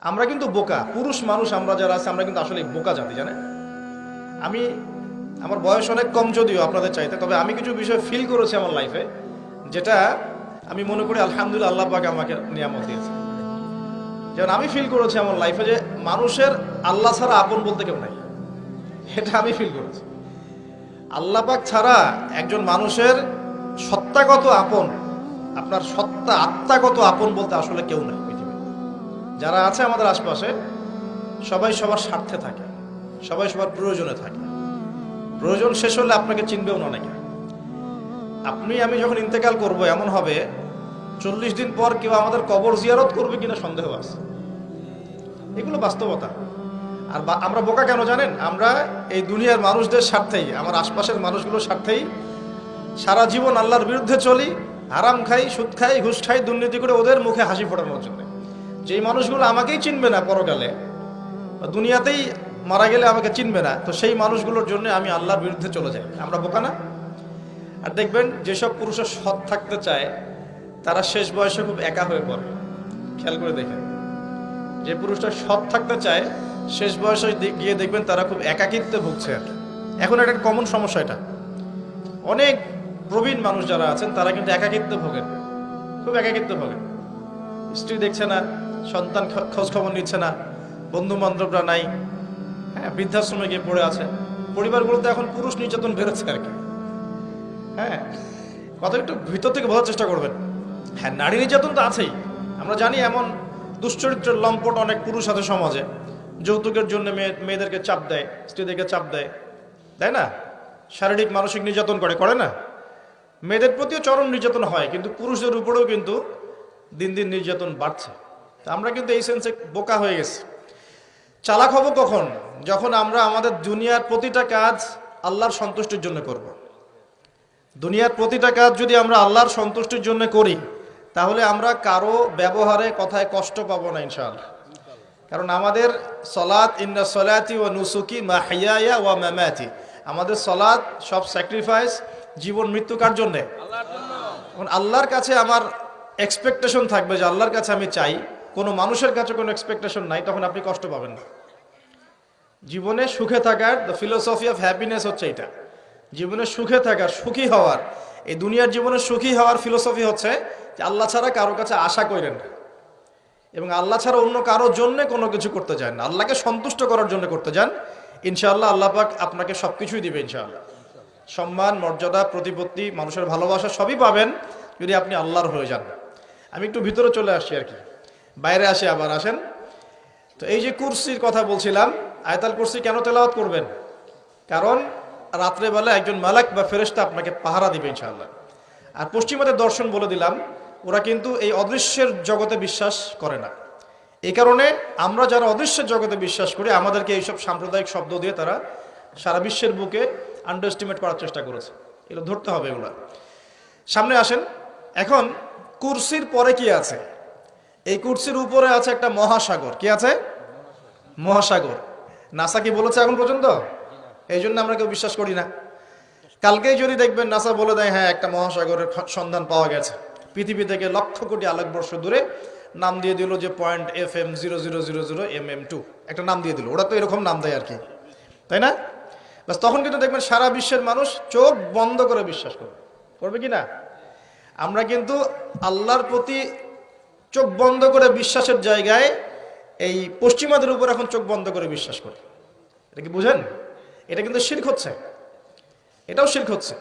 আমরা কিন্তু বোকা পুরুষ মানুষ, আমরা যারা আছে আমরা কিন্তু আসলে বোকা জাতি, জানেন। আমি আমার বয়স অনেক কম যদিও আপনাদের চাইতে, তবে আমি কিছু বিষয় ফিল করেছি আমার লাইফে, যেটা আমি মনে করি আলহামদুলিল্লাহ আল্লাহ পাক আমাকে নিয়ামত দিয়েছে। যেমন আমি ফিল করেছি আমার লাইফে যে মানুষের আল্লাহ ছাড়া আপন বলতে কেউ নাই, এটা আমি ফিল করেছি। আল্লাহ পাক ছাড়া একজন মানুষের সত্তাগত আপন, আপনার সত্তা আত্মাগত আপন বলতে আসলে কেউ নাই পৃথিবীতে। যারা আছে আমাদের আশপাশে সবাই সবার স্বার্থে থাকে, সবাই সবার প্রয়োজনে থাকে। প্রয়োজন শেষ হলে আপনাকে চিনবেও না অনেকে। আপনি আমি যখন ইন্তেকাল করব এমন হবে 40 দিন পর কেউ আমাদের কবর জিয়ারত করবে কিনা সন্দেহ আছে। এগুলো বাস্তবতা। আর আমরা বোকা কেন জানেন? আমরা এই দুনিয়ার মানুষদের স্বার্থেই, আমার আশপাশের মানুষগুলোর স্বার্থেই সারা জীবন আল্লাহর বিরুদ্ধে চলি, হারাম খাই, সুদ খাই, ঘুষ খাই, দুর্নীতি করে ওদের মুখে হাসি ফোটানোর জন্য। যেই মানুষগুলো আমাকেই চিনবে না পরকালে, দুনিয়াতেই মারা গেলে আমাকে চিনবে না, তো সেই মানুষগুলোর জন্য আমি আল্লাহর বিরুদ্ধে চলে যাই। আমরা বোকা না? আর দেখবেন যেসব পুরুষের সৎ থাকতে চায় তারা শেষ বয়সে খুব একা হয়ে পড়ে। খেয়াল করে দেখেন, যে পুরুষটা সৎ থাকতে চায় শেষ বয়সে গিয়ে দেখবেন তারা খুব একাকিত্বে ভুগছে। আর এখন একটা কমন সমস্যা, এটা অনেক প্রবীণ মানুষ যারা আছেন তারা কিন্তু একাকিত্বে ভোগেন, খুব একাকিত্বে ভোগেন। স্ত্রী দেখছে না, সন্তান খোঁজ খবর নিচ্ছে না, বন্ধু বান্ধবরা নাই, হ্যাঁ, বৃদ্ধাশ্রমে গিয়ে পড়ে আছে। পরিবারগুলোতে এখন পুরুষ নির্যাতন বেড়েছে আর কি। হ্যাঁ, কথা একটু ভিতর থেকে বোঝার চেষ্টা করবেন। হ্যাঁ, নারী নির্যাতন তো আছেই, আমরা জানি। এমন দুশ্চরিত্রের লম্পট অনেক পুরুষ আছে সমাজে, যৌতুকের জন্য মেয়েদেরকে চাপ দেয়, স্ত্রীদেরকে চাপ দেয়, তাই না? শারীরিক মানসিক নির্যাতন করে না? মেয়েদের প্রতিও চরম নির্যাতন হয়, কিন্তু পুরুষদের উপরেও কিন্তু দিন দিন নির্যাতন বাড়ছে। আমরা কিন্তু এই সেন্সে বোকা হয়ে গেছি। চালাক হব কখন? যখন আমরা আমাদের দুনিয়ার প্রতিটা কাজ আল্লাহর সন্তুষ্টির জন্য করব। দুনিয়ার প্রতিটা কাজ যদি আমরা আল্লাহর সন্তুষ্টির জন্য করি, তাহলে আমরা কারো ব্যবহারে কথায় কষ্ট পাবো না ইনশাআল্লাহ। কারণ আমাদের সলাত, ইন্না সলাতি ওয়া নুসুকি মাহইয়ায়া ওয়া মামাতি, আমাদের সলাত সব স্যাক্রিফাইস, জীবন মৃত্যু কার জন্যে? এখন আল্লাহর কাছে আমার এক্সপেকটেশন থাকবে যে আল্লাহর কাছে আমি চাই, কোনো মানুষের কাছে কোনো এক্সপেকটেশন নাই, তখন আপনি কষ্ট পাবেন না। জীবনে সুখে থাকার দ্য ফিলোসফি অফ হ্যাপিনেস হচ্ছে এটা। জীবনে সুখে থাকার, সুখী হওয়ার, এই দুনিয়ার জীবনে সুখী হওয়ার ফিলোসফি হচ্ছে যে আল্লাহ ছাড়া কারোর কাছে আশা করেন না, এবং আল্লাহ ছাড়া অন্য কারোর জন্য কোনো কিছু করতে চান না, আল্লাহকে সন্তুষ্ট করার জন্য করতে যান। ইনশাআল্লাহ আল্লাহ পাক আপনাকে সবকিছুই দিবে ইনশাআল্লাহ। সম্মান, মর্যাদা, প্রতিপত্তি, মানুষের ভালোবাসা সবই পাবেন যদি আপনি আল্লাহর হয়ে যান। আমি একটু ভিতরে চলে আসছি আর কি, বাইরে আসি আবার। আসেন তো, এই যে কুরসির কথা বলছিলাম, আয়াতুল কুরসি কেন তেলাওয়াত করবেন? কারণ রাত্রেবেলা একজন মালাক বা ফেরেশতা আপনাকে পাহারা দিবে ইনশাআল্লাহ। আর পশ্চিমাদের দর্শন বলে দিলাম, ওরা কিন্তু এই অদৃশ্যের জগতে বিশ্বাস করে না। এই কারণে আমরা যারা অদৃশ্যের জগতে বিশ্বাস করি, আমাদেরকে এইসব সাম্প্রদায়িক শব্দ দিয়ে তারা সারা বিশ্বের বুকে আন্ডারএস্টিমেট করার চেষ্টা করেছে। এগুলো ধরতে হবে। এগুলো সামনে আসেন। এখন কুরসির পরে কি আছে? এই কুরসির উপরে আছে একটা মহাসাগর। কি আছে? মহাসাগর। নাসা কি বলেছে এখন পর্যন্ত? এই জন্য আমরা কেউ বিশ্বাস করি না। কালকেই যদি দেখবেন নাসা বলে দেয় হ্যাঁ একটা মহাসাগরের সন্ধান পাওয়া গেছে, পৃথিবী থেকে লক্ষ কোটি আলোকবর্ষ দূরে, নাম দিয়ে দিল যে .FM0000mm2, একটা নাম দিয়ে দিল। ওরা তো এরকম নাম দেয় আর কি, তাই না? বাস তখন কিন্তু দেখবেন সারা বিশ্বের মানুষ চোখ বন্ধ করে বিশ্বাস করবে কি না? আমরা কিন্তু আল্লাহর প্রতি চোখ বন্ধ করে বিশ্বাসের জায়গায় এই পশ্চিমাদের উপর এখন চোখ বন্ধ করে বিশ্বাস করি। এটা কি বুঝেন? এটা কিন্তু শিরক হচ্ছে, এটাও শিরক হচ্ছে।